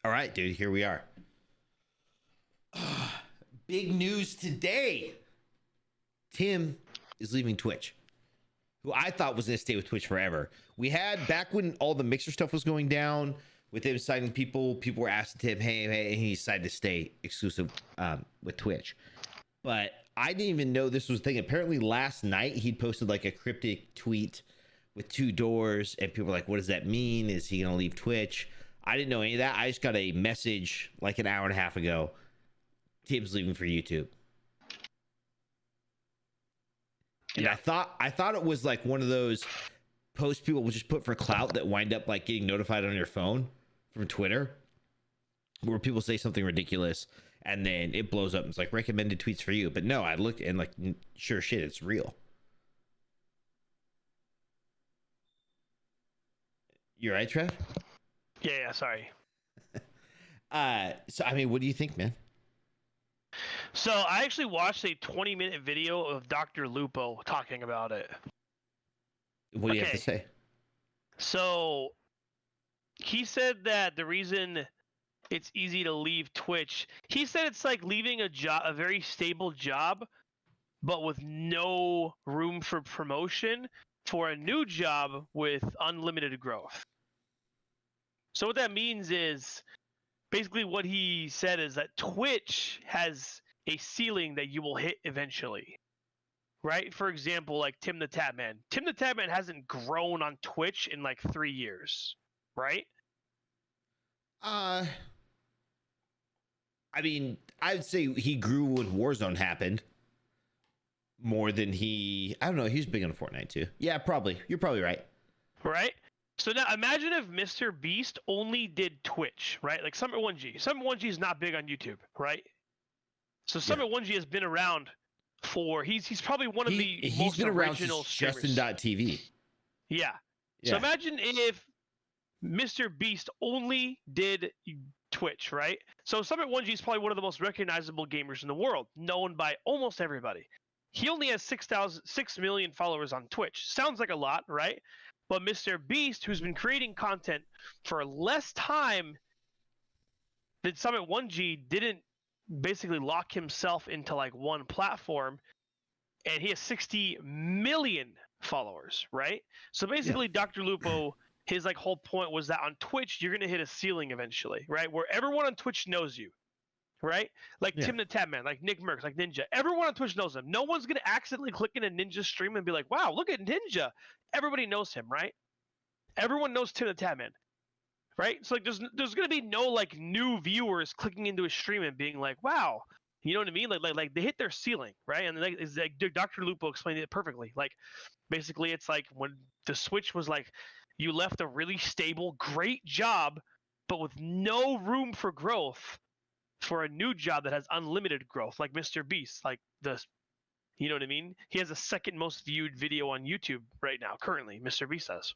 All right, dude, here we are. Big news today. Tim is leaving Twitch, who I thought was going to stay with Twitch forever. We had, back when all the Mixer stuff was going down, with him signing people were asking him, hey, and he decided to stay exclusive with Twitch. But I didn't even know this was a thing. Apparently last night he'd posted like a cryptic tweet with 2 doors, and people were like, what does that mean? Is he going to leave Twitch? I didn't know any of that. I just got a message like an hour and a half ago. Tim's leaving for YouTube. And yeah. I thought it was like one of those posts people will just put for clout that wind up like getting notified on your phone from Twitter, where people say something ridiculous and then it blows up and it's like recommended tweets for you. But no, I looked and like, sure shit, it's real. You're right, Trev? Yeah, sorry. So I mean, what do you think, man? So I actually watched a 20-minute video of Dr. Lupo talking about it. What do you have to say? So he said that the reason it's easy to leave Twitch, he said it's like leaving a job, a very stable job, but with no room for promotion for a new job with unlimited growth. So what that means is, basically what he said is that Twitch has a ceiling that you will hit eventually, right? For example, like Tim the Tatman. Tim the Tatman hasn't grown on Twitch in like 3 years, right? I mean, I'd say he grew when Warzone happened more than he... I don't know. He's big on Fortnite too. Yeah, probably. You're probably right. Right? So now imagine if Mr. Beast only did Twitch, right? Like Summit 1G. Summit 1G is not big on YouTube, right? So Summit 1G has been around for... He's probably one of the most original streamers. Justin.tv. Yeah. So imagine if Mr. Beast only did Twitch, right? So Summit 1G is probably one of the most recognizable gamers in the world, known by almost everybody. He only has 6 million followers on Twitch. Sounds like a lot, right? But Mr. Beast, who's been creating content for less time than Summit 1G, didn't basically lock himself into like one platform, and he has 60 million followers, right? So basically, Dr. Lupo, his like whole point was that on Twitch, you're going to hit a ceiling eventually, right? Where everyone on Twitch knows you, right? Like Tim the Tatman, like Nick Merckx, like Ninja. Everyone on Twitch knows him. No one's going to accidentally click in a Ninja stream and be like, wow, look at Ninja. Everybody knows him, right? Everyone knows Tim the Tatman, right? So like there's going to be no like new viewers clicking into his stream and being like, wow. You know what I mean? Like they hit their ceiling, right? And like, it's like Dr. Lupo explained it perfectly. Like basically it's like when the switch was like, you left a really stable, great job, but with no room for growth for a new job that has unlimited growth, like Mr. Beast, like you know what I mean? He has the second most viewed video on YouTube right now, currently, Mr. Beast says.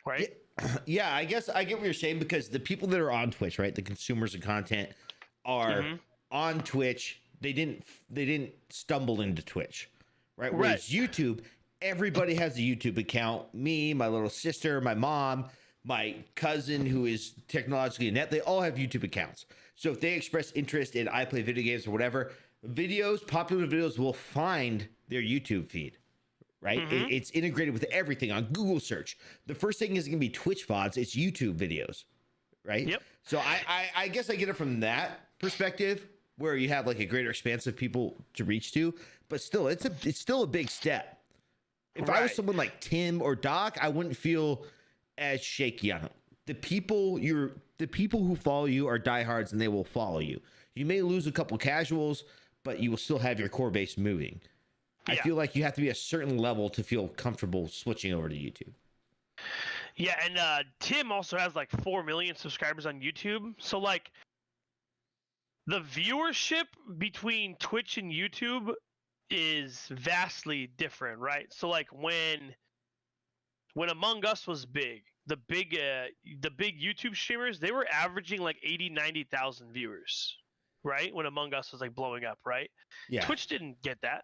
Right? Yeah, I guess I get what you're saying, because the people that are on Twitch, right, the consumers of content are on Twitch. They didn't stumble into Twitch, right? Whereas YouTube, everybody has a YouTube account. Me, my little sister, my mom, my cousin who is technologically inept, they all have YouTube accounts. So if they express interest in I play video games or whatever, popular videos will find their YouTube feed, right? It's integrated with everything on Google search. The first thing isn't going to be Twitch VODs, it's YouTube videos, right? Yep. So I guess I get it from that perspective, where you have like a greater expanse of people to reach to, but still, it's still a big step. If I was someone like Tim or Doc, I wouldn't feel as shaky on him. The people who follow you are diehards, and they will follow you. You may lose a couple casuals, but you will still have your core base moving. I feel like you have to be a certain level to feel comfortable switching over to YouTube. Yeah, and Tim also has like 4 million subscribers on YouTube. So like the viewership between Twitch and YouTube is vastly different, right? So like when Among Us was big, the big YouTube streamers, they were averaging like 90,000 viewers, right? When Among Us was like blowing up, right? Yeah. Twitch didn't get that.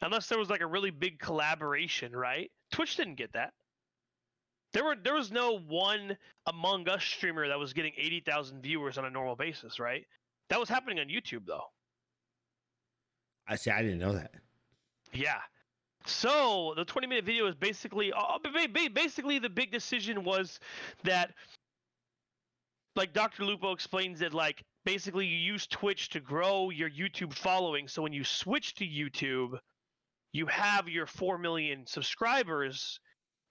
Unless there was like a really big collaboration, right? Twitch didn't get that. There was no one Among Us streamer that was getting 80,000 viewers on a normal basis, right? That was happening on YouTube though. I didn't know that. Yeah. So the 20-minute video is basically the big decision was that, like Dr. Lupo explains it, like basically you use Twitch to grow your YouTube following. So when you switch to YouTube, you have your 4 million subscribers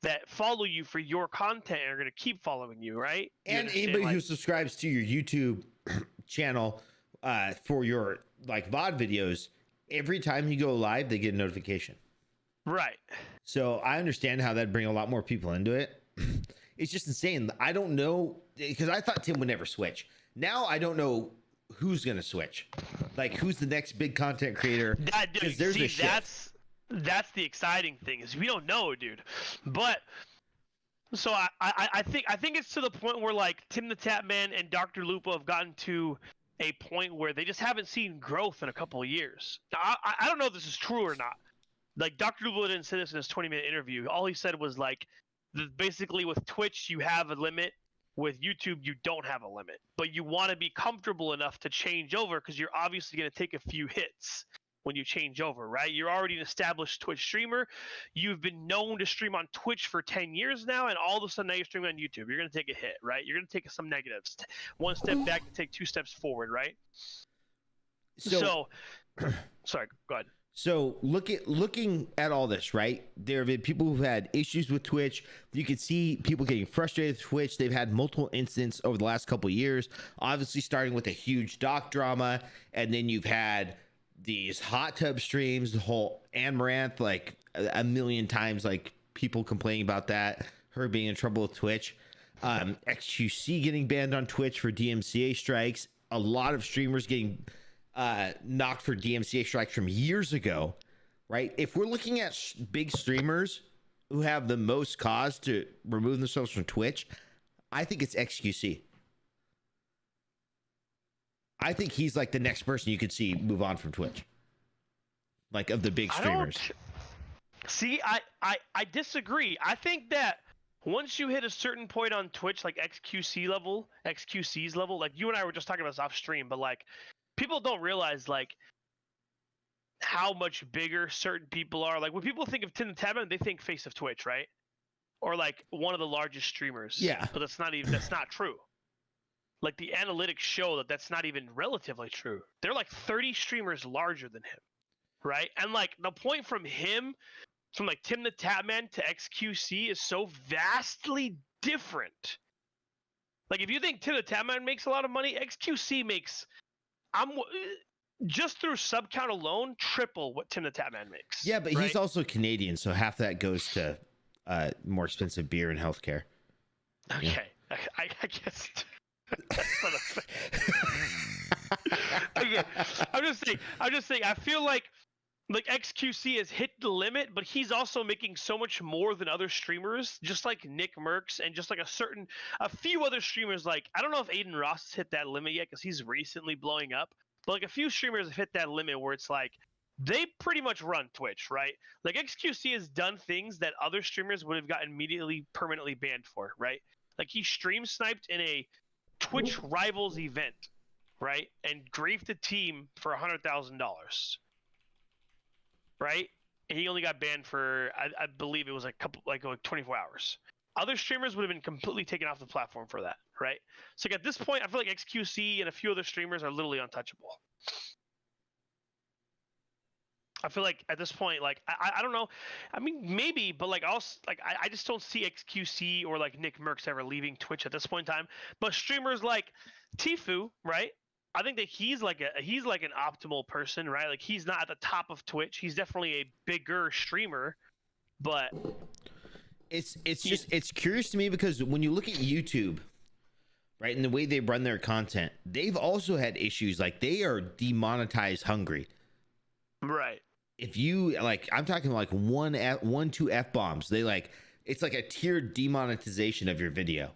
that follow you for your content and are going to keep following you, right? And anybody who subscribes to your YouTube channel for your like VOD videos, every time you go live, they get a notification. Right. So I understand how that'd bring a lot more people into it. It's just insane. I don't know, because I thought Tim would never switch. Now I don't know who's going to switch. Like, who's the next big content creator? Because there's a shift. That's the exciting thing, is we don't know, dude. But so I think it's to the point where like Tim the Tatman and Dr. Lupo have gotten to a point where they just haven't seen growth in a couple of years. Now, I don't know if this is true or not. Like Dr. Lupo didn't say this in his 20-minute interview. All he said was like, basically with Twitch you have a limit, with YouTube you don't have a limit, but you want to be comfortable enough to change over because you're obviously going to take a few hits when you change over, right? You're already an established Twitch streamer. You've been known to stream on Twitch for 10 years now, and all of a sudden now you're streaming on YouTube. You're going to take a hit, right? You're going to take some negatives. One step back to take 2 steps forward, right? So sorry, go ahead. So looking at all this, right? There have been people who've had issues with Twitch. You can see people getting frustrated with Twitch. They've had multiple incidents over the last couple of years, obviously starting with a huge doc drama, and then you've had these hot tub streams, the whole Amaranth, like a million times, like people complaining about that, her being in trouble with Twitch, XQC getting banned on Twitch for DMCA strikes, a lot of streamers getting knocked for DMCA strikes from years ago, right? If we're looking at big streamers who have the most cause to remove themselves from Twitch, I think it's XQC. I think he's like the next person you could see move on from Twitch, like of the big streamers. I disagree. I think that once you hit a certain point on Twitch, like XQC's level, like you and I were just talking about this off stream, but like people don't realize like how much bigger certain people are. Like when people think of Tim the Tatman, they think face of Twitch, right? Or like one of the largest streamers. Yeah. But that's not true. Like the analytics show that that's not even relatively true. They're like 30 streamers larger than him, right? And like the point from him, from like Tim the Tatman to XQC is so vastly different. Like if you think Tim the Tatman makes a lot of money, XQC makes, just through sub count alone, triple what Tim the Tatman makes. Yeah, but right? he's also Canadian, so half that goes to more expensive beer and healthcare. Okay, yeah. I guess. Okay, I'm just saying. I feel like XQC has hit the limit, but he's also making so much more than other streamers, just like Nick Merckx and just like a few other streamers. Like I don't know if Aiden Ross has hit that limit yet because he's recently blowing up, but like a few streamers have hit that limit where it's like they pretty much run Twitch, right? Like XQC has done things that other streamers would have gotten immediately permanently banned for, right? Like he stream sniped in a Twitch Rivals event, right? And griefed the team for $100,000, right? And he only got banned for, I believe it was like 24 hours. Other streamers would have been completely taken off the platform for that, right? So like at this point, I feel like XQC and a few other streamers are literally untouchable. I feel like at this point, like I don't know. I mean, maybe, but like also, like I just don't see XQC or like Nick Merckx ever leaving Twitch at this point in time. But streamers like Tfue, right? I think that he's like an optimal person, right? Like he's not at the top of Twitch. He's definitely a bigger streamer, but it's curious to me because when you look at YouTube, right, and the way they run their content, they've also had issues. Like they are demonetized hungry, right? If you like, I'm talking like two F-bombs. They like, it's like a tiered demonetization of your video.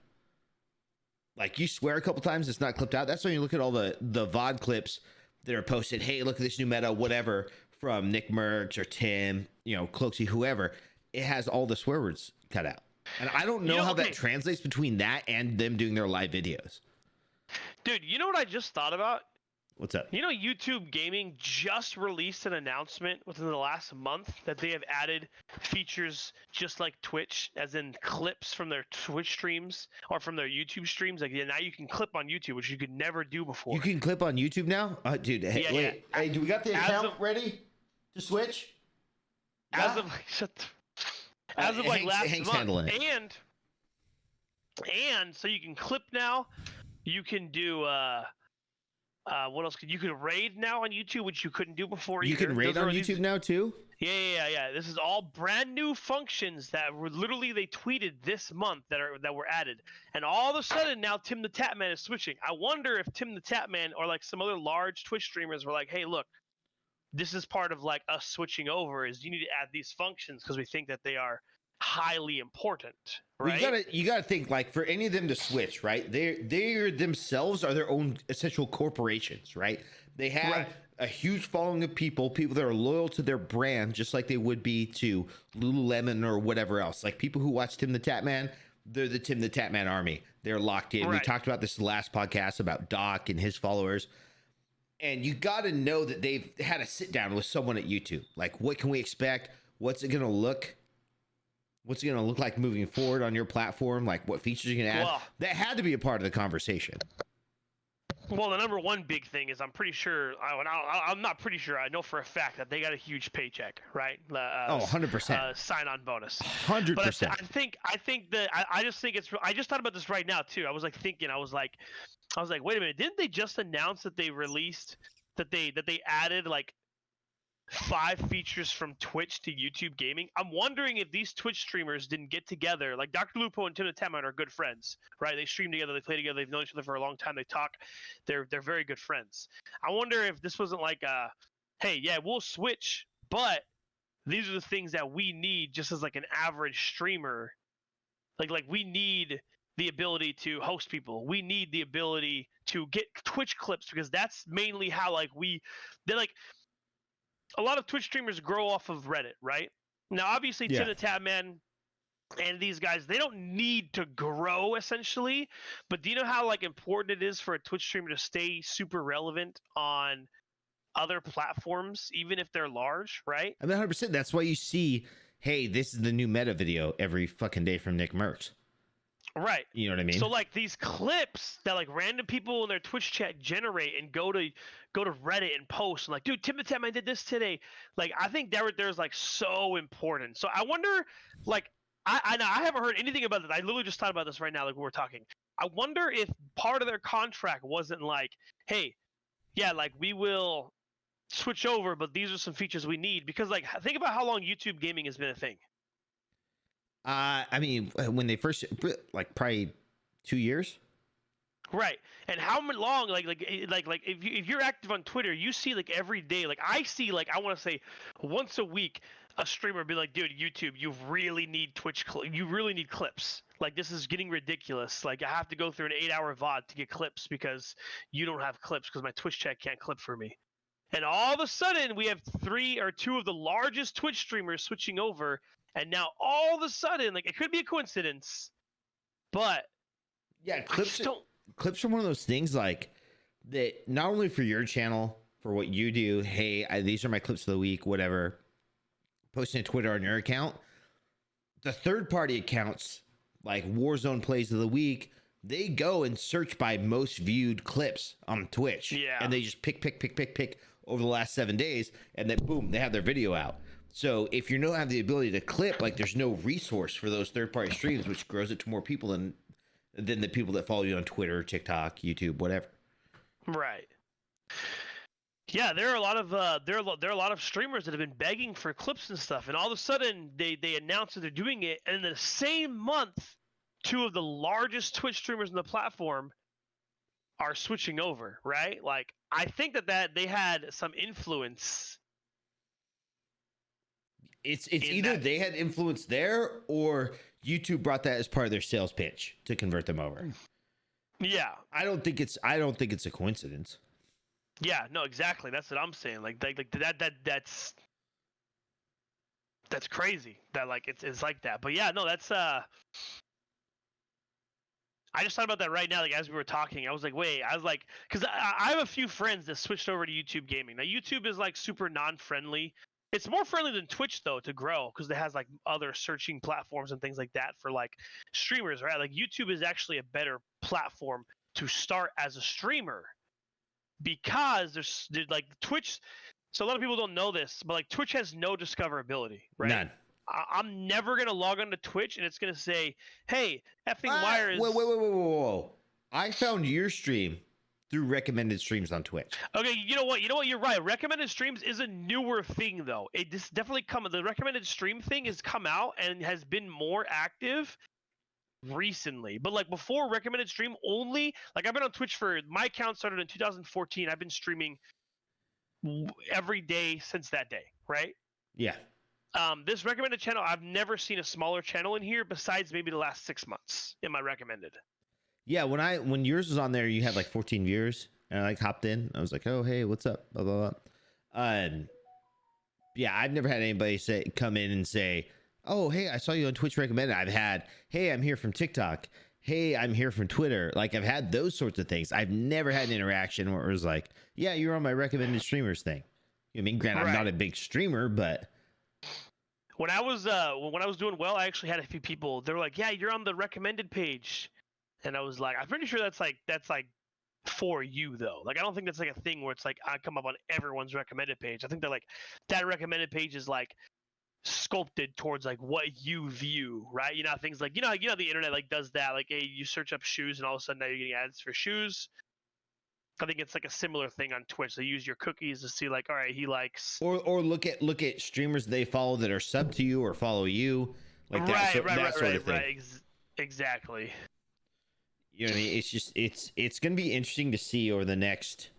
Like you swear a couple times, it's not clipped out. That's when you look at all the VOD clips that are posted. Hey, look at this new meta, whatever, from Nick Merckx or Tim, Cloaksy, whoever. It has all the swear words cut out. And I don't know how that translates between that and them doing their live videos. Dude, you know what I just thought about? What's up? You know, YouTube Gaming just released an announcement within the last month that they have added features just like Twitch, as in clips from their Twitch streams or from their YouTube streams. Like, now you can clip on YouTube, which you could never do before. You can clip on YouTube now? Dude, hey, yeah, wait. Yeah. Hey, do we got the account ready to switch? As of like last Hank's month. handling it. And so you can clip now. You can do what else? You can raid now on YouTube, which you couldn't do before. You can raid on YouTube now too? Yeah. This is all brand new functions that were literally they tweeted this month that were added, and all of a sudden now Tim the Tatman is switching. I wonder if Tim the Tatman or like some other large Twitch streamers were like, "Hey, look, this is part of like us switching over. Is you need to add these functions because we think that they are highly important." Right? Well, you gotta think, like, for any of them to switch, right? They themselves are their own essential corporations, right? They have a huge following of people that are loyal to their brand, just like they would be to Lululemon or whatever else. Like, people who watch Tim the Tatman, they're the Tim the Tatman army. They're locked in. We talked about this last podcast about Doc and his followers. And you got to know that they've had a sit down with someone at YouTube. Like, what can we expect? What's it going to look? What's it going to look like moving forward on your platform? Like, what features you're going to add? Well, that had to be a part of the conversation. Well, the number one big thing is I'm pretty sure, I'm not pretty sure, I know for a fact that they got a huge paycheck, right? 100%. Sign-on bonus. 100%. But I think that, I just think I just thought about this right now, too. I was like, wait a minute, didn't they just announce that they released, that they added, like, 5 features from Twitch to YouTube Gaming? I'm wondering if these Twitch streamers didn't get together. Like, Dr. Lupo and Tim the Tatman are good friends, right? They stream together, they play together, they've known each other for a long time, they talk. They're very good friends. I wonder if this wasn't like, hey, yeah, we'll switch, but these are the things that we need just as like an average streamer. Like we need the ability to host people. We need the ability to get Twitch clips, because that's mainly how they're like, a lot of Twitch streamers grow off of Reddit, right? Now, obviously, Tim the Tatman and these guys, they don't need to grow, essentially. But do you know how like important it is for a Twitch streamer to stay super relevant on other platforms, even if they're large, right? I mean, 100%. That's why you see, hey, this is the new meta video every fucking day from Nick Merckx. Right. You know what I mean? So like these clips that like random people in their Twitch chat generate and go to Reddit and post and like, dude, Tim the Tatman did this today. Like, I think there's like so important. So I wonder, like, I haven't heard anything about this. I literally just thought about this right now, like we were talking. I wonder if part of their contract wasn't like, hey, yeah, like we will switch over, but these are some features we need. Because like, think about how long YouTube Gaming has been a thing. I mean, when they first, like, probably 2 years. Right. And how long, like if you're active on Twitter, you see like every day, like I see, like, I want to say once a week, a streamer be like, dude, YouTube, you really need you really need clips. Like, this is getting ridiculous. Like, I have to go through an 8-hour VOD to get clips because you don't have clips because my Twitch chat can't clip for me. And all of a sudden, we have 2 of the largest Twitch streamers switching over. And now all of a sudden, like, it could be a coincidence, but yeah, clips are one of those things like that, not only for your channel, for what you do. Hey, these are my clips of the week, whatever. Posting to Twitter on your account. The third-party accounts, like Warzone Plays of the Week, they go and search by most viewed clips on Twitch. Yeah. And they just pick over the last 7 days, and then boom, they have their video out. So if you don't have the ability to clip, like, there's no resource for those third-party streams, which grows it to more people than the people that follow you on Twitter, TikTok, YouTube, whatever. Right. Yeah, there are a lot of streamers that have been begging for clips and stuff, and all of a sudden they announce that they're doing it, and in the same month, 2 of the largest Twitch streamers on the platform are switching over, right? Like, I think that they had some influence. It's either they had influence there, or YouTube brought that as part of their sales pitch to convert them over. Yeah, I don't think it's a coincidence. Yeah, no, exactly. That's what I'm saying. Like that's that's crazy that like it's like that. But yeah, no, that's I just thought about that right now, like as we were talking. I was like, because I have a few friends that switched over to YouTube gaming. Now, YouTube is like super non-friendly. It's more friendly than Twitch though to grow because it has like other searching platforms and things like that for like streamers, right? Like YouTube is actually a better platform to start as a streamer because there's like Twitch. So a lot of people don't know this, but like Twitch has no discoverability, right? None. I'm never gonna log on to Twitch and it's gonna say, "Hey, effing wire is." Whoa! I found your stream through recommended streams on Twitch. Okay, you know what? You're right. Recommended streams is a newer thing, though. This definitely the recommended stream thing has come out and has been more active recently. But like before, recommended stream only. Like I've been on Twitch my account started in 2014. I've been streaming every day since that day, right? Yeah. This recommended channel, I've never seen a smaller channel in here besides maybe the last 6 months in my recommended. Yeah, when yours was on there, you had like 14 viewers, and I like hopped in. I was like, "Oh, hey, what's up?" Blah blah blah. Yeah, I've never had anybody come in and say, "Oh, hey, I saw you on Twitch recommended." I've had, "Hey, I'm here from TikTok." "Hey, I'm here from Twitter." Like I've had those sorts of things. I've never had an interaction where it was like, "Yeah, you're on my recommended streamers thing." I mean, granted, I'm not a big streamer, but when I was doing well, I actually had a few people. They were like, "Yeah, you're on the recommended page," and I was like, "I'm pretty sure that's like for you though. Like I don't think that's like a thing where it's like I come up on everyone's recommended page. I think that like that recommended page is like sculpted towards like what you view, right? You know, things like you know the internet like does that. Like, hey, you search up shoes, and all of a sudden now you're getting ads for shoes. I think it's like a similar thing on Twitch. They use your cookies to see like, all right, he likes or look at streamers they follow that are sub to you or follow you, like that sort of thing. Right, exactly. You know what I mean? It's just it's going to be interesting to see over the next.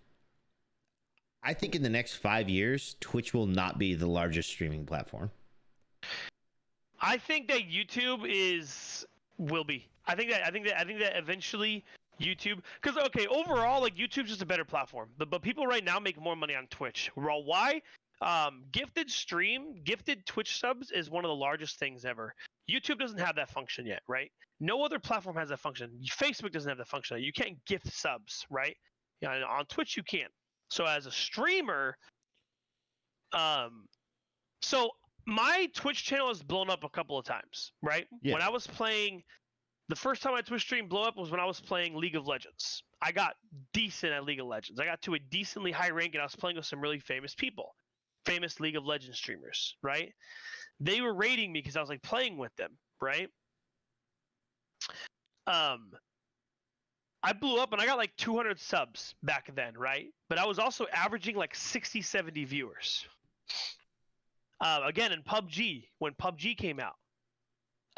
I think in the next 5 years, Twitch will not be the largest streaming platform. I think that YouTube will be. I think that eventually YouTube, because okay, overall, like YouTube's just a better platform. But people right now make more money on Twitch. Well, why? Gifted Twitch subs is one of the largest things ever. YouTube doesn't have that function yet, right? No other platform has that function. Facebook doesn't have that function. You can't gift subs, right? Yeah, on Twitch you can. So as a streamer, so my Twitch channel has blown up a couple of times, right? Yeah. When I was playing, the first time my Twitch stream blew up was when I was playing League of Legends. I got decent at League of Legends. I got to a decently high rank, and I was playing with some really famous people, famous League of Legends streamers, right? They were rating me because I was like playing with them, right? I blew up and I got like 200 subs back then, right? But I was also averaging like 60, 70 viewers. Again, in PUBG, when PUBG came out,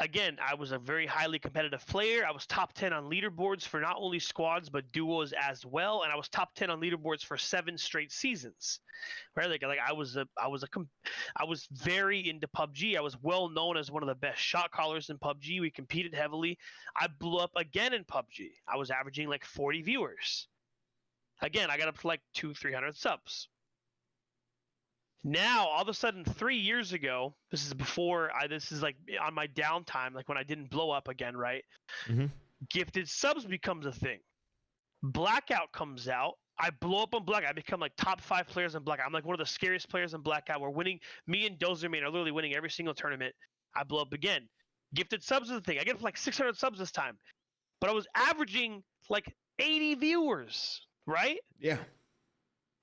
again, I was a very highly competitive player. I was top 10 on leaderboards for not only squads but duos as well, and I was top 10 on leaderboards for 7 straight seasons. Right? Like I was very into PUBG. I was well known as one of the best shot callers in PUBG. We competed heavily. I blew up again in PUBG. I was averaging like 40 viewers. Again, I got up to like 200-300 subs. Now, all of a sudden, 3 years ago, this is like on my downtime, like when I didn't blow up again, right? Mm-hmm. Gifted subs becomes a thing. Blackout comes out. I blow up on Blackout. I become like top 5 players in Blackout. I'm like one of the scariest players in Blackout. We're winning. Me and Dozerman are literally winning every single tournament. I blow up again. Gifted subs is a thing. I get up to like 600 subs this time. But I was averaging like 80 viewers, right? Yeah.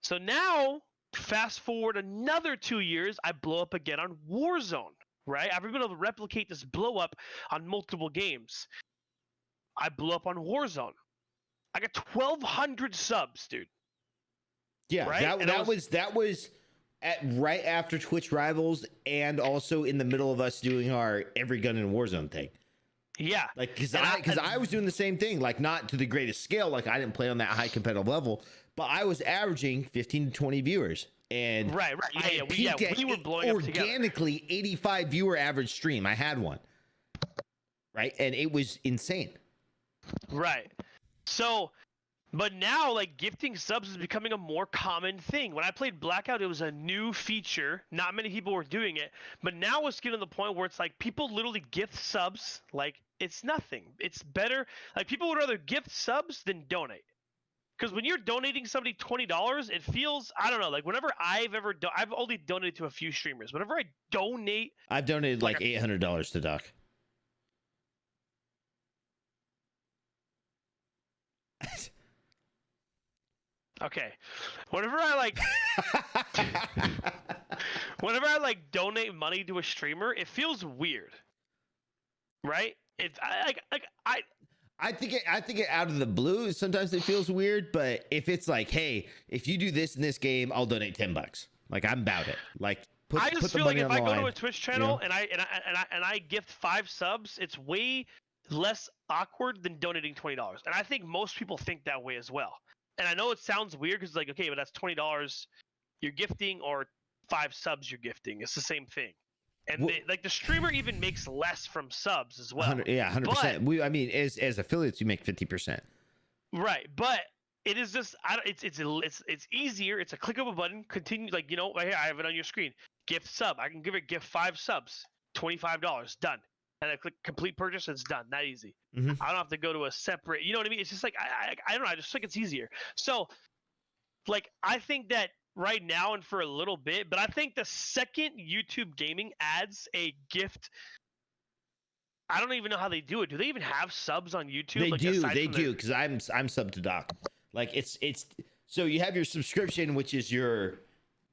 So now, fast forward another 2 years, I blow up again on Warzone, right? I've been able to replicate this blow up on multiple games. I blew up on Warzone. I got 1,200 subs, dude. Yeah, right? that was right after Twitch Rivals, and also in the middle of us doing our every gun in Warzone thing. Yeah, like because I was doing the same thing, like not to the greatest scale. Like I didn't play on that high competitive level, but I was averaging 15 to 20 viewers, and right, we were blowing organically up together. 85 viewer average stream. I had one, right, and it was insane. Right. So But now, like, gifting subs is becoming a more common thing. When I played Blackout, it was a new feature. Not many people were doing it. But now it's getting to the point where it's like people literally gift subs like it's nothing. It's better. Like, people would rather gift subs than donate. Because when you're donating somebody $20, it feels, I don't know, like whenever I've only donated to a few streamers. Whenever I donate, I've donated like $800 to Doc. Okay. Whenever I like donate money to a streamer, it feels weird. Right? I think it out of the blue, sometimes it feels weird, but if it's like, hey, if you do this in this game, I'll donate $10. Like, I'm about it. Like, I just feel like if I go to a Twitch channel and I gift 5 subs, it's way less awkward than donating $20. And I think most people think that way as well. And I know it sounds weird because, like, okay, but that's $20 you're gifting or 5 subs you're gifting. It's the same thing. And the streamer even makes less from subs as well. 100%. I mean, as affiliates, you make 50%. Right, but it is just it's easier. It's a click of a button. Continue, like, you know, right here I have it on your screen. Gift sub. I can gift 5 subs, $25, done. And I click complete purchase, it's done. That easy. Mm-hmm. I don't have to go to a separate. You know what I mean? It's just like I don't know. I just think it's easier. So, like, I think that right now and for a little bit, but I think the second YouTube Gaming adds a gift, I don't even know how they do it. Do they even have subs on YouTube? They do, because I'm sub to Doc. Like, it's so you have your subscription, which is your,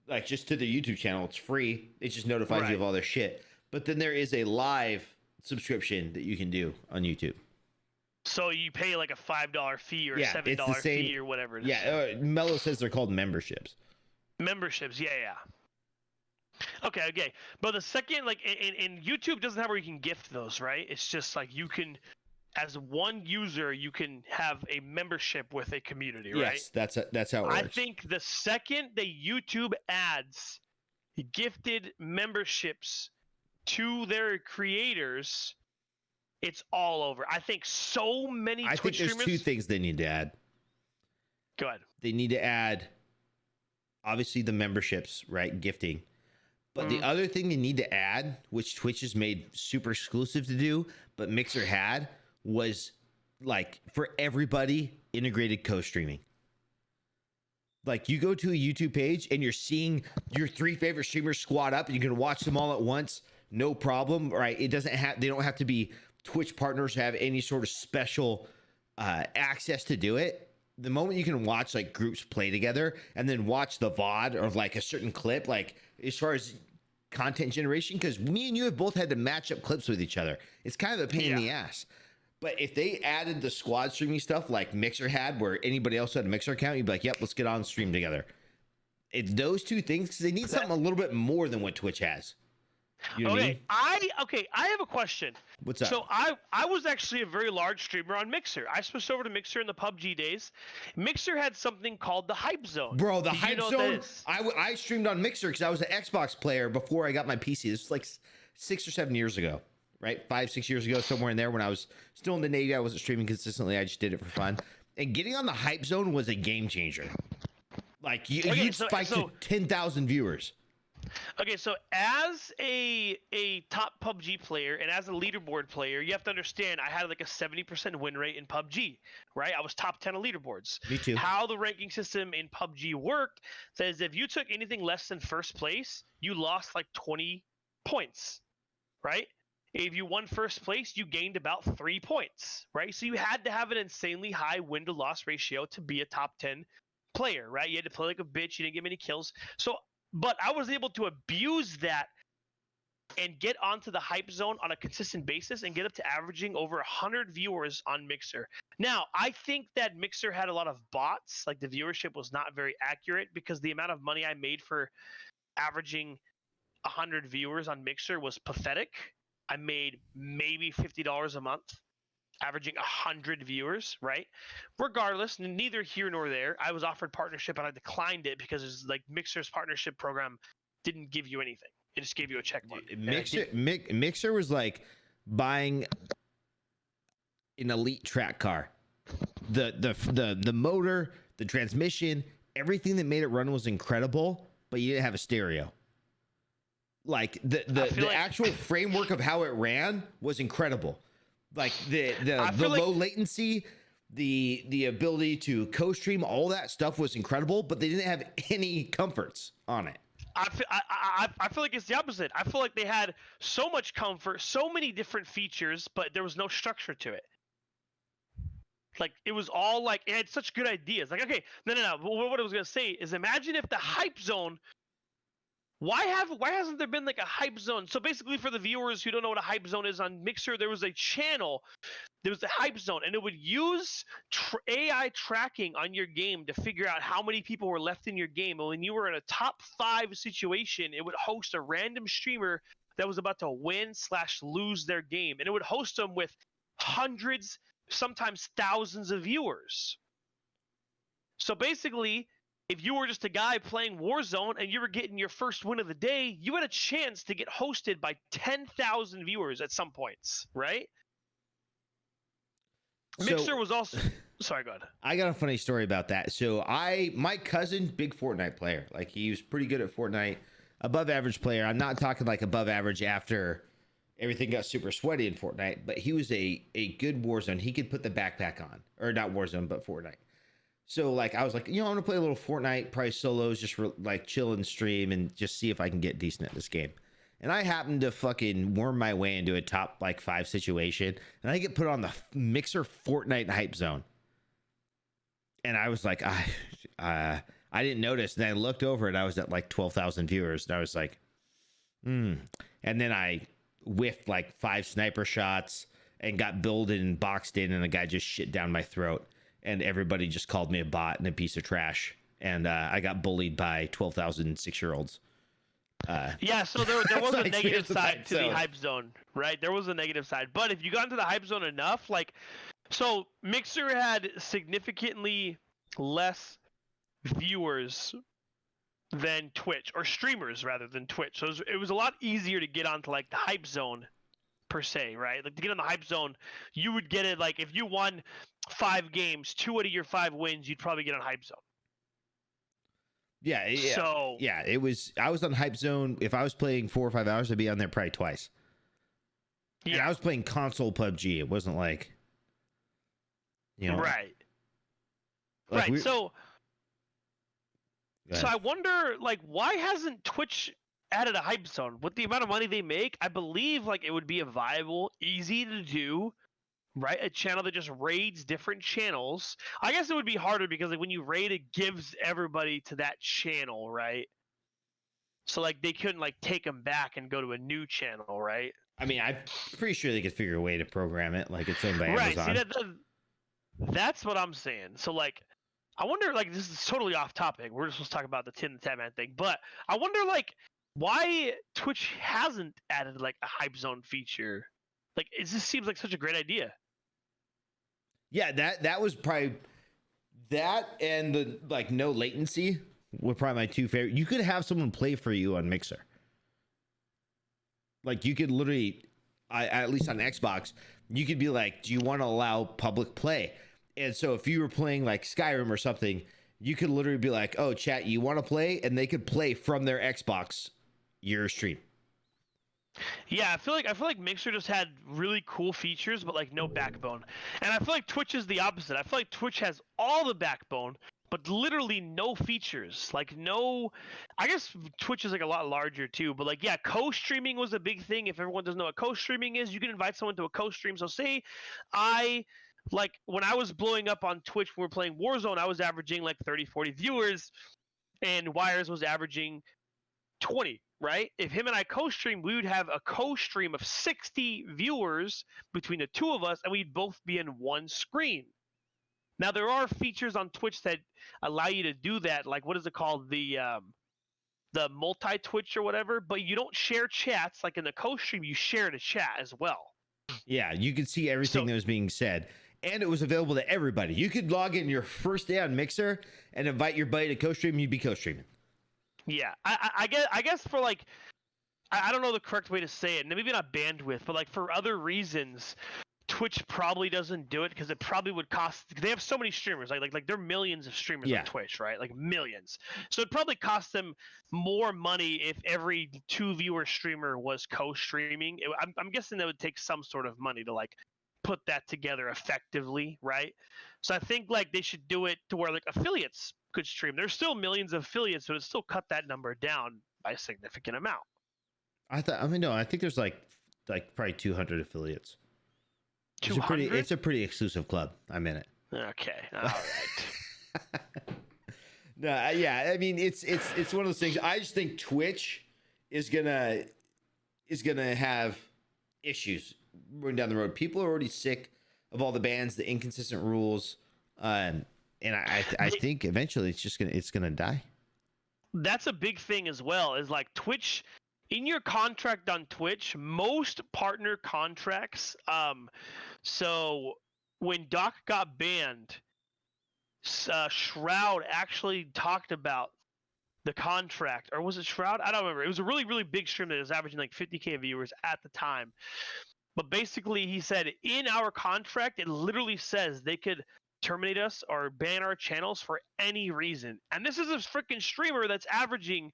like, just to the YouTube channel. It's free. It just notifies you of all their shit. But then there is a live subscription that you can do on YouTube. So you pay like a $5 fee or a $7 fee or whatever it is. Yeah, Mello says they're called memberships. Memberships, yeah. Okay. But the second, like, and YouTube doesn't have where you can gift those, right? It's just like you can, as one user, you can have a membership with a community, right? Yes, that's how it works. I think the second that YouTube adds gifted memberships to their creators, it's all over. I think so many Twitch streamers... there's 2 things they need to add. Go ahead. They need to add, obviously, the memberships, right? Gifting. But the other thing they need to add, which Twitch has made super exclusive to do, but Mixer had, was, like, for everybody, integrated co-streaming. Like, you go to a YouTube page and you're seeing your 3 favorite streamers squad up and you can watch them all at once, no problem, right? They don't have to be Twitch partners who have any sort of special access to do it. The moment you can watch, like, groups play together and then watch the VOD of, like, a certain clip, like, as far as content generation, because me and you have both had to match up clips with each other. It's kind of a pain in the ass. But if they added the squad streaming stuff like Mixer had, where anybody else had a Mixer account, you'd be like, yep, let's get on stream together. It's those 2 things, because they need something a little bit more than what Twitch has. You know what I mean? I have a question. What's up? So I was actually a very large streamer on Mixer. I switched over to Mixer in the PUBG days. Mixer had something called the Hype Zone. Bro, the Hype Zone, I streamed on Mixer because I was an Xbox player before I got my PC. This was like 6 or 7 years ago, right? 5-6 years ago, somewhere in there, when I was still in the Navy. I wasn't streaming consistently. I just did it for fun. And getting on the Hype Zone was a game changer. Like, you'd spike to 10,000 viewers. Okay, so as a top PUBG player and as a leaderboard player, you have to understand I had like a 70% win rate in PUBG, right? I was top 10 of leaderboards. Me too. How the ranking system in PUBG worked says if you took anything less than first place, you lost like 20 points, right? If you won first place, you gained about 3 points, right? So you had to have an insanely high win to loss ratio to be a top 10 player, right? You had to play like a bitch. You didn't get many kills. But I was able to abuse that and get onto the Hype Zone on a consistent basis and get up to averaging over 100 viewers on Mixer. Now, I think that Mixer had a lot of bots. Like, the viewership was not very accurate because the amount of money I made for averaging 100 viewers on Mixer was pathetic. I made maybe $50 a month, averaging 100 viewers, right? Regardless, neither here nor there. I was offered partnership and I declined it because it's like Mixer's partnership program didn't give you anything. It just gave you a check mark. Mixer was like buying an elite track car. the motor, the transmission, everything that made it run was incredible, but you didn't have a stereo. Like the actual framework of how it ran was incredible. Like the low latency, the ability to co-stream, all that stuff was incredible, but they didn't have any comforts on it. I feel like it's the opposite. I feel like they had so much comfort, so many different features, but there was no structure to it. Like, it was all like, it had such good ideas. Like, okay, no. What I was gonna say is, imagine if the hype zone. Why hasn't there been like a hype zone? So basically, for the viewers who don't know what a hype zone is, on Mixer, there was a channel. There was a hype zone, and it would use AI tracking on your game to figure out how many people were left in your game. And when you were in a top 5 situation, it would host a random streamer that was about to win/lose their game, and it would host them with hundreds, sometimes thousands of viewers. So basically, if you were just a guy playing Warzone and you were getting your first win of the day, you had a chance to get hosted by 10,000 viewers at some points, right? Mixer was also... Sorry, go ahead. I got a funny story about that. So my cousin, big Fortnite player. Like, he was pretty good at Fortnite. Above average player. I'm not talking like above average after everything got super sweaty in Fortnite, but he was a good Warzone. He could put the backpack on. Or not Warzone, but Fortnite. So, like, I was like, I'm going to play a little Fortnite, probably solos, just like chill and stream and just see if I can get decent at this game. And I happened to fucking worm my way into a top, like, 5 situation. And I get put on the Mixer Fortnite hype zone. And I was like, I didn't notice. And I looked over and I was at, like, 12,000 viewers. And I was like, And then I whiffed, like, 5 sniper shots and got builded and boxed in. And a guy just shit down my throat. And everybody just called me a bot and a piece of trash. And I got bullied by 12,000 6-year-olds. Yeah, so there was a negative side to the hype zone, right? There was a negative side. But if you got into the hype zone enough, like, so Mixer had significantly less viewers than Twitch, or streamers rather than Twitch. So it was a lot easier to get onto, like, the hype zone per se, right? Like, to get on the hype zone, you would get it, like, if you won 5 games, 2 out of your 5 wins, you'd probably get on hype zone. Yeah. So yeah, I was on hype zone. If I was playing 4 or 5 hours, I'd be on there probably twice. Yeah, and I was playing console PUBG. It wasn't like, right. Like right. So I wonder, like, why hasn't Twitch added a hype zone? With the amount of money they make, I believe, like, it would be a viable, easy to do, right? A channel that just raids different channels. I guess it would be harder because, like, when you raid, it gives everybody to that channel, right? So, like, they couldn't, like, take them back and go to a new channel, right? I mean, I'm pretty sure they could figure a way to program it, like it's owned by Amazon. Right, see, that's what I'm saying. So, like, I wonder, like, this is totally off topic. We're just supposed to talk about the Tatman thing. But I wonder, like, why Twitch hasn't added, like, a hype zone feature. Like, it just seems like such a great idea. Yeah, that was probably that, and the, like, no latency were probably my 2 favorite. You could have someone play for you on Mixer. Like, you could literally, at least on Xbox, you could be like, do you want to allow public play? And so if you were playing, like, Skyrim or something, you could literally be like, oh, chat, you want to play? And they could play from their Xbox your stream. Yeah, I feel like Mixer just had really cool features, but, like, no backbone. And I feel like Twitch is the opposite. I feel like Twitch has all the backbone, but literally no features. Like, no, I guess Twitch is, like, a lot larger too, but, like, yeah, co-streaming was a big thing. If everyone doesn't know what co-streaming is, you can invite someone to a co-stream. So say like, when I was blowing up on Twitch when we were playing Warzone, I was averaging like 30, 40 viewers, and Wires was averaging 20, right? If him and I co-stream, we would have a co-stream of 60 viewers between the two of us, and we'd both be in one screen. Now, there are features on Twitch that allow you to do that, like, what is it called? The multi-Twitch or whatever, but you don't share chats. Like, in the co-stream, you share the chat as well. Yeah, you could see everything that was being said. And it was available to everybody. You could log in your first day on Mixer and invite your buddy to co-stream, and you'd be co-streaming. Yeah, I guess for, like, I don't know the correct way to say it, and maybe not bandwidth, but, like, for other reasons, Twitch probably doesn't do it because it probably would cost. They have so many streamers, like there are millions of streamers on Twitch, right? Like millions. So it probably cost them more money if every 2-viewer streamer was co-streaming. I'm guessing that would take some sort of money to like put that together effectively, right? So I think like they should do it to where like affiliates could stream. There's still millions of affiliates, so it still cut that number down by a significant amount. I think there's like probably 200 affiliates. 200? It's a pretty exclusive club. I'm in it. Okay, all right. No, yeah, I mean it's one of those things. I just think Twitch is gonna have issues going down the road. People are already sick of all the bans, the inconsistent rules, and I think eventually it's gonna die. That's a big thing as well. Is like Twitch. In your contract on Twitch, most partner contracts, so when Doc got banned, Shroud actually talked about the contract, or was it Shroud? I don't remember. It was a really, really big stream that was averaging like 50K viewers at the time. But basically, he said, in our contract, it literally says they could terminate us or ban our channels for any reason. And this is a freaking streamer that's averaging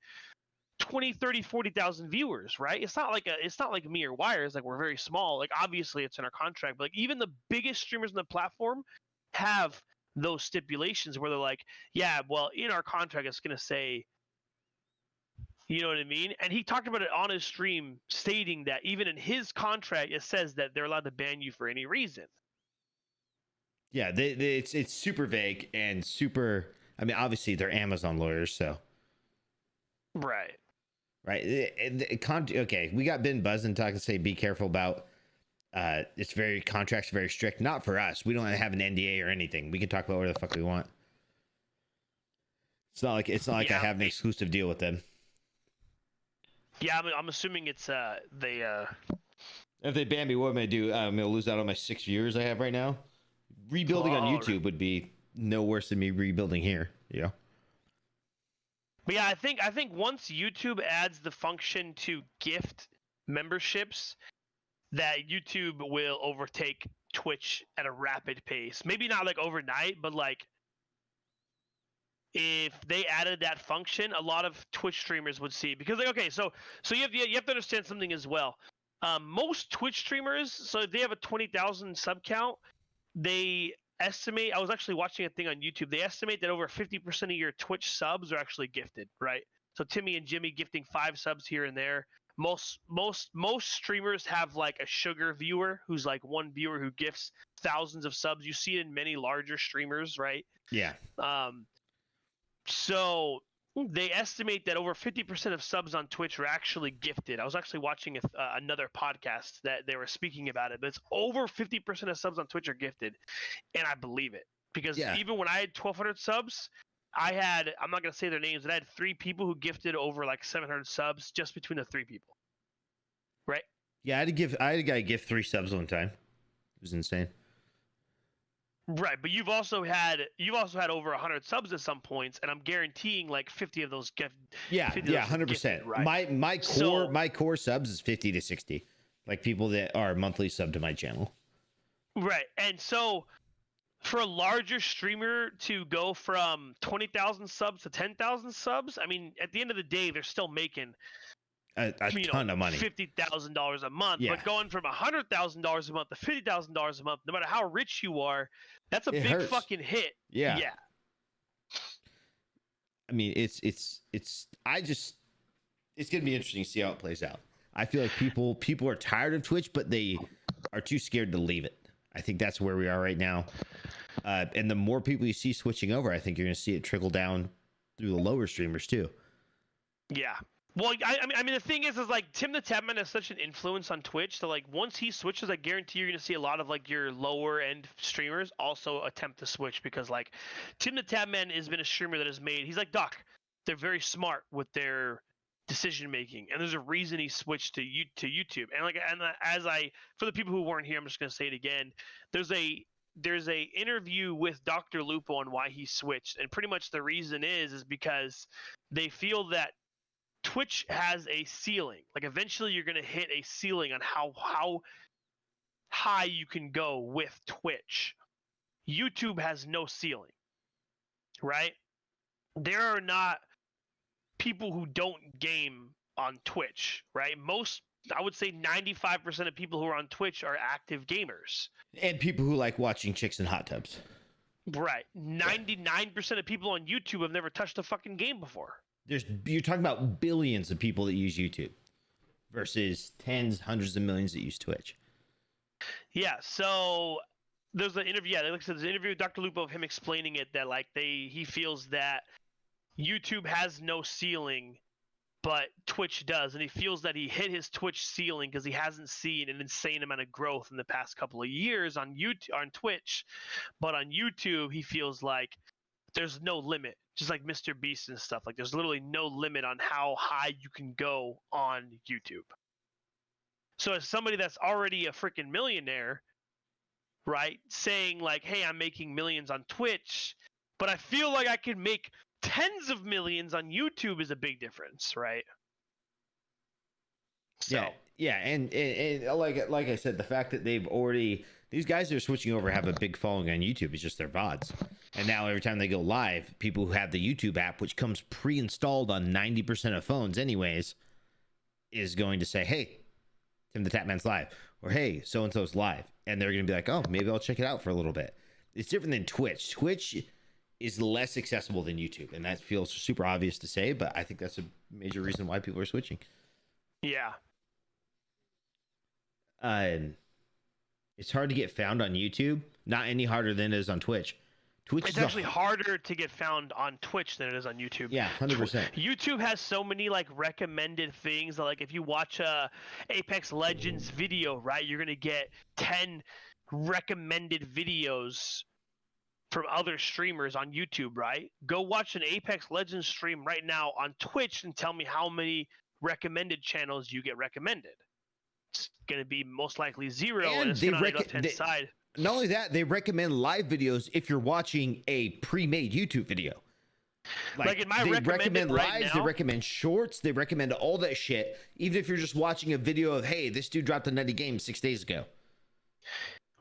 20, 30, 40,000 viewers, right? It's not like me or Wires, like we're very small. Like obviously it's in our contract, but like even the biggest streamers on the platform have those stipulations where they're like, yeah, well, in our contract it's gonna say, you know what I mean? And he talked about it on his stream, stating that even in his contract it says that they're allowed to ban you for any reason. Yeah, it's super vague and super. I mean, obviously they're Amazon lawyers, so right. Okay, we got Ben buzzing talking to say be careful about contracts very strict. Not for us. We don't have an NDA or anything. We can talk about whatever the fuck we want. It's not like I have an exclusive deal with them. Yeah, I'm assuming it's they. If they ban me, what am I do? I'm gonna lose out on my 6 viewers I have right now. Rebuilding on YouTube would be no worse than me rebuilding here. Yeah. But yeah, I think once YouTube adds the function to gift memberships, that YouTube will overtake Twitch at a rapid pace. Maybe not like overnight, but like if they added that function, a lot of Twitch streamers would see, because like, okay, so you have to understand something as well. Most Twitch streamers, so if they have a 20,000 sub count, they estimate, I was actually watching a thing on YouTube, they estimate that over 50% of your Twitch subs are actually gifted, right? So Timmy and Jimmy gifting 5 subs here and there. Most streamers have like a sugar viewer who's like one viewer who gifts thousands of subs. You see it in many larger streamers, right? Yeah. So they estimate that over 50% of subs on Twitch are actually gifted. I was actually watching another podcast that they were speaking about it, but it's over 50% of subs on Twitch are gifted, and I believe it, because even when I had 1,200 subs, I'm not going to say their names, but I had 3 people who gifted over like 700 subs just between the 3 people. Right? Yeah, I had a guy gift 3 subs one time. It was insane. Right, but you've also had over 100 subs at some points, and I'm guaranteeing like 50 of those gift. Yeah, 100%. Right? My core subs is 50 to 60, like people that are monthly sub to my channel. Right, and so for a larger streamer to go from 20,000 subs to 10,000 subs, I mean, at the end of the day, they're still making a ton of money, $50,000 a month. Yeah. But going from $100,000 a month to $50,000 a month, no matter how rich you are, that's a big fucking hit. Yeah. I mean, it's gonna be interesting to see how it plays out. I feel like people are tired of Twitch, but they are too scared to leave it. I think that's where we are right now. And the more people you see switching over, I think you're gonna see it trickle down through the lower streamers too. Yeah. Well, I mean, the thing is like Tim the Tatman has such an influence on Twitch that like once he switches, I guarantee you're gonna see a lot of like your lower end streamers also attempt to switch, because like Tim the Tatman has been a streamer that has made. He's like, Doc, they're very smart with their decision making, and there's a reason he switched to YouTube. And for the people who weren't here, I'm just gonna say it again. There's a interview with Dr. Lupo on why he switched, and pretty much the reason is because they feel that Twitch has a ceiling. Like eventually you're going to hit a ceiling on high you can go with Twitch. YouTube has no ceiling, right? There are not people who don't game on Twitch, right? I would say 95% of people who are on Twitch are active gamers. And people who like watching chicks in hot tubs. Right. 99% of people on YouTube have never touched a fucking game before. You're talking about billions of people that use YouTube versus tens, hundreds of millions that use Twitch. Yeah, so there's an interview. Yeah, like I said, there's an interview with Dr. Lupo of him explaining it that like he feels that YouTube has no ceiling, but Twitch does, and he feels that he hit his Twitch ceiling because he hasn't seen an insane amount of growth in the past couple of years on Twitch, but on YouTube he feels like there's no limit, just like Mr. Beast and stuff. Like there's literally no limit on how high you can go on YouTube. So as somebody that's already a freaking millionaire, right, saying like, hey, I'm making millions on Twitch, but I feel like I could make tens of millions on YouTube is a big difference, right? So. Yeah, and like I said, the fact that these guys that are switching over have a big following on YouTube. It's just their VODs. And now every time they go live, people who have the YouTube app, which comes pre-installed on 90% of phones anyways, is going to say, hey, Tim the Tatman's live, or hey, so-and-so's live. And they're going to be like, oh, maybe I'll check it out for a little bit. It's different than Twitch. Twitch is less accessible than YouTube, and that feels super obvious to say, but I think that's a major reason why people are switching. Yeah. It's hard to get found on YouTube, not any harder than it is on Twitch. It's actually harder to get found on Twitch than it is on YouTube. Yeah, 100%. YouTube has so many like recommended things that, like, if you watch a Apex Legends video, right, you're gonna get 10 recommended videos from other streamers on YouTube, right? Go watch an Apex Legends stream right now on Twitch and tell me how many recommended channels you get recommended. It's going to be most likely 0, and it's going to on the left-hand side. Not only that, they recommend live videos if you're watching a pre-made YouTube video. Like in my they recommend right lives, now, they recommend shorts, they recommend all that shit, even if you're just watching a video of, hey, this dude dropped a nutty game 6 days ago.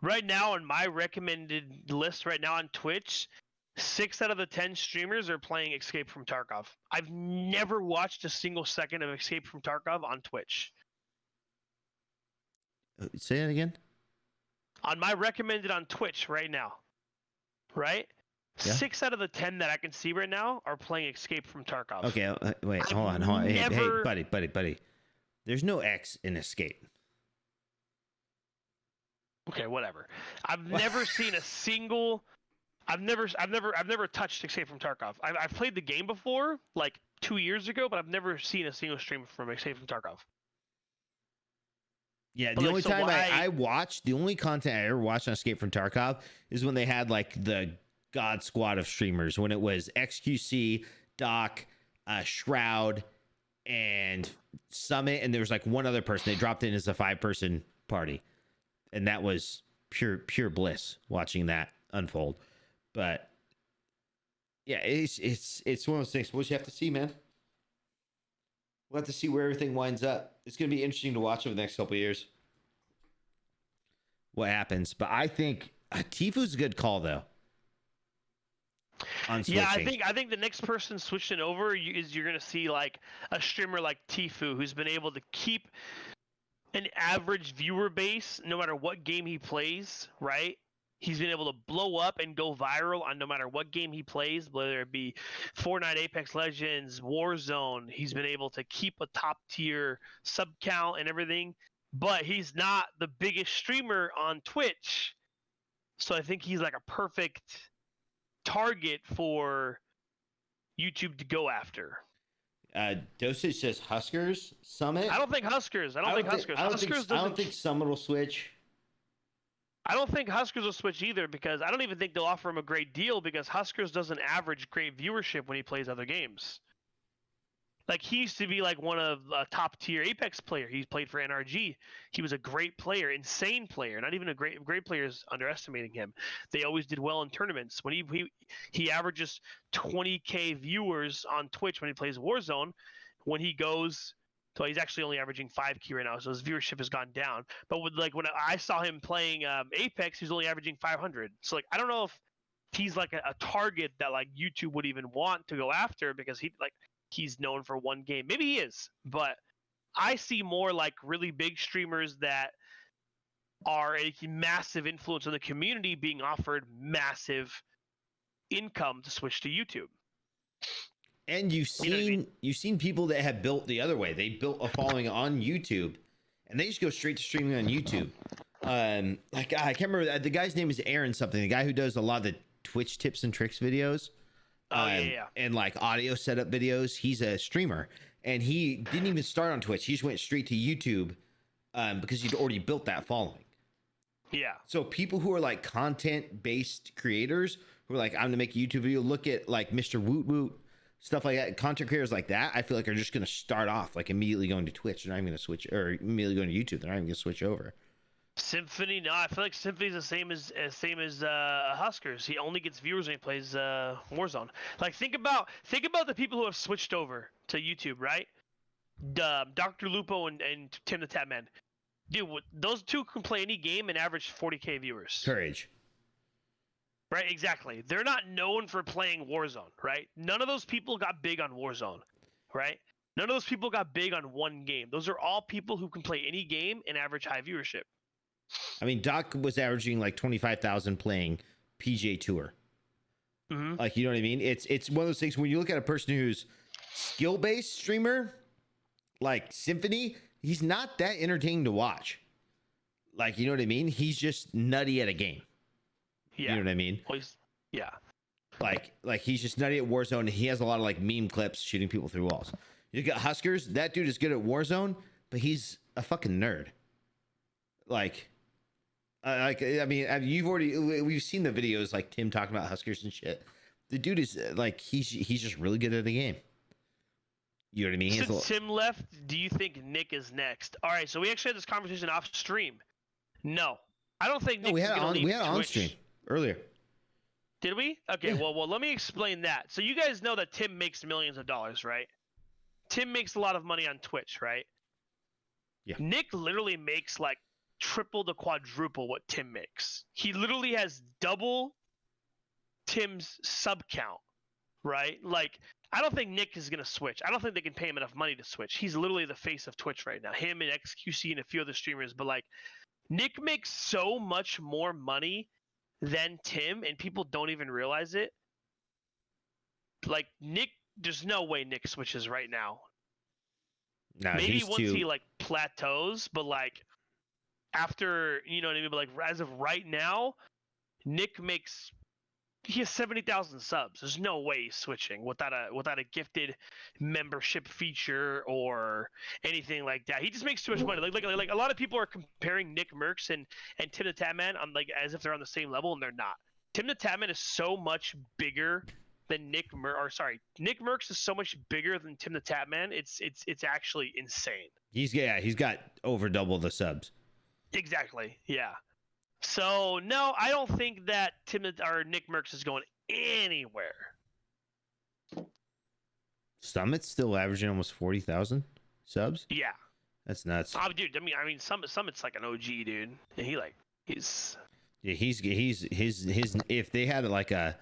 Right now, on my recommended list right now on Twitch, 6 out of the 10 streamers are playing Escape from Tarkov. I've never watched a single second of Escape from Tarkov on Twitch. Say that again? On my recommended on Twitch right now, right? Yeah. 6 out of the 10 that I can see right now are playing Escape from Tarkov. Okay, wait, hold on. Hey, buddy. There's no X in Escape. Okay, whatever. I've never seen a single. I've never touched Escape from Tarkov. I've played the game before, like 2 years ago, but I've never seen a single stream from Escape from Tarkov. Yeah, the only time I watched, the only content I ever watched on Escape from Tarkov is when they had like the God Squad of streamers, when it was XQC, Doc, Shroud, and Summit, and there was like one other person. They dropped in as a 5-person party, and that was pure bliss watching that unfold. But yeah, it's one of those things. We'll just have to see, man. We'll have to see where everything winds up. It's going to be interesting to watch over the next couple of years what happens. But I think Tifu's a good call, though. Yeah, I think the next person switching over is you're going to see like a streamer like Tifu, who's been able to keep an average viewer base no matter what game he plays, right? He's been able to blow up and go viral on no matter what game he plays, whether it be Fortnite, Apex Legends, Warzone. He's been able to keep a top tier sub count and everything, but he's not the biggest streamer on Twitch. So I think he's like a perfect target for YouTube to go after. Dosage says Huskers Summit. I don't think Huskers. I don't think Summit will switch. I don't think Huskers will switch either, because I don't even think they'll offer him a great deal, because Huskers doesn't average great viewership when he plays other games. Like, he used to be like one of a top tier Apex player. He played for NRG. He was a great player, insane player. Not even a great player is underestimating him. They always did well in tournaments. When he averages 20K viewers on Twitch when he plays Warzone. When he goes So he's actually only averaging 5K right now, so his viewership has gone down. But with like when I saw him playing Apex, he's only averaging 500. So like I don't know if he's like a target that like YouTube would even want to go after because he's known for one game. Maybe he is, but I see more like really big streamers that are a massive influence in the community being offered massive income to switch to YouTube. And you've seen people that have built the other way. They built a following on YouTube, and they just go straight to streaming on YouTube. Like I can't remember the guy's name is Aaron something. The guy who does a lot of the Twitch tips and tricks videos. And like audio setup videos. He's a streamer, and he didn't even start on Twitch. He just went straight to YouTube because he'd already built that following. Yeah. So people who are like content-based creators who are like, I'm gonna make a YouTube video. Look at like Mr. Woot Woot. Stuff like that, content creators like that, I feel like are just going to start off like immediately going to Twitch. They're not even going to switch, or immediately going to YouTube. They're not even going to switch over. Symphony, no, I feel like Symphony's the same as Huskers. He only gets viewers when he plays Warzone. Like think about the people who have switched over to YouTube, right? Dr. Lupo and Tim the Tatman. Dude, those two can play any game and average 40K viewers. Courage. Right, exactly. They're not known for playing Warzone, right? None of those people got big on Warzone, right? None of those people got big on one game. Those are all people who can play any game and average high viewership. I mean, Doc was averaging like 25,000 playing PGA Tour. Mm-hmm. Like, you know what I mean? It's one of those things when you look at a person who's skill-based streamer, like Symphony, he's not that entertaining to watch. Like, you know what I mean? He's just nutty at a game. Yeah. You know what I mean? Well, yeah. Like he's just nutty at Warzone. He has a lot of like meme clips shooting people through walls. You got Huskers. That dude is good at Warzone, but he's a fucking nerd. Like I mean, we've seen the videos like Tim talking about Huskers and shit. The dude is like he's just really good at the game. You know what I mean? Since Tim left, do you think Nick is next? All right, so we actually had this conversation off stream. No, I don't think Nick. We had on stream earlier. Did we? Okay, yeah. Well, let me explain that. So you guys know that Tim makes millions of dollars, right? Tim makes a lot of money on Twitch, right? Yeah. Nick literally makes like triple to quadruple what Tim makes. He literally has double Tim's sub count, right? Like, I don't think Nick is going to switch. I don't think they can pay him enough money to switch. He's literally the face of Twitch right now. Him and XQC and a few other streamers, but like, Nick makes so much more money than Tim, and people don't even realize it. Like Nick, there's no way Nick switches right now. No, maybe once he like plateaus, but like after, you know what I mean. But like as of right now, Nick makes. He has 70,000 subs. There's no way he's switching without a gifted membership feature or anything like that. He just makes too much money. Like a lot of people are comparing Nick Merckx and Tim the Tatman on like as if they're on the same level, and they're not. Tim the Tatman is so much bigger than Nick Merckx is so much bigger than Tim the Tatman. It's actually insane. He's got over double the subs. Exactly. Yeah. So no, I don't think that Nick Merckx is going anywhere. Summit's still averaging almost 40,000 subs. Yeah, that's nuts. Oh, dude. I mean, Summit's like an OG dude. And he's. Yeah, he's his. If they had like a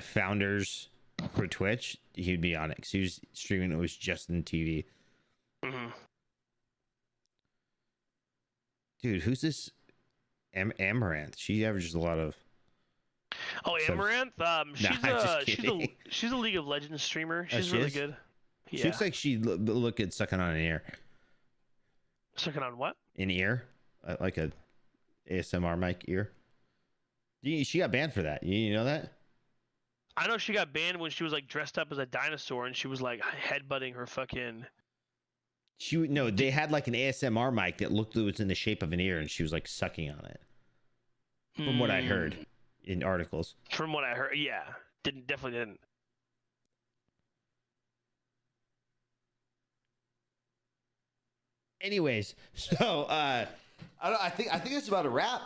founders for Twitch, he'd be on it. 'Cause he was streaming. It was just in TV. Mm-hmm. Dude, who's this? Amaranth. She averages a lot of. Oh, Amaranth. She's a League of Legends streamer. She's really good. Yeah. She looks like she look good sucking on an ear. Sucking on what? An ear, like a ASMR mic ear. She got banned for that. You know that? I know she got banned when she was like dressed up as a dinosaur and she was like headbutting her fucking. They had like an ASMR mic that looked like it was in the shape of an ear, and she was like sucking on it. From what I heard in articles. From what I heard, yeah, definitely didn't. Anyways, so I think that's about a wrap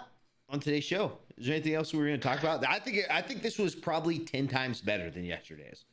on today's show. Is there anything else we were going to talk about? I think this was probably 10 times better than yesterday's.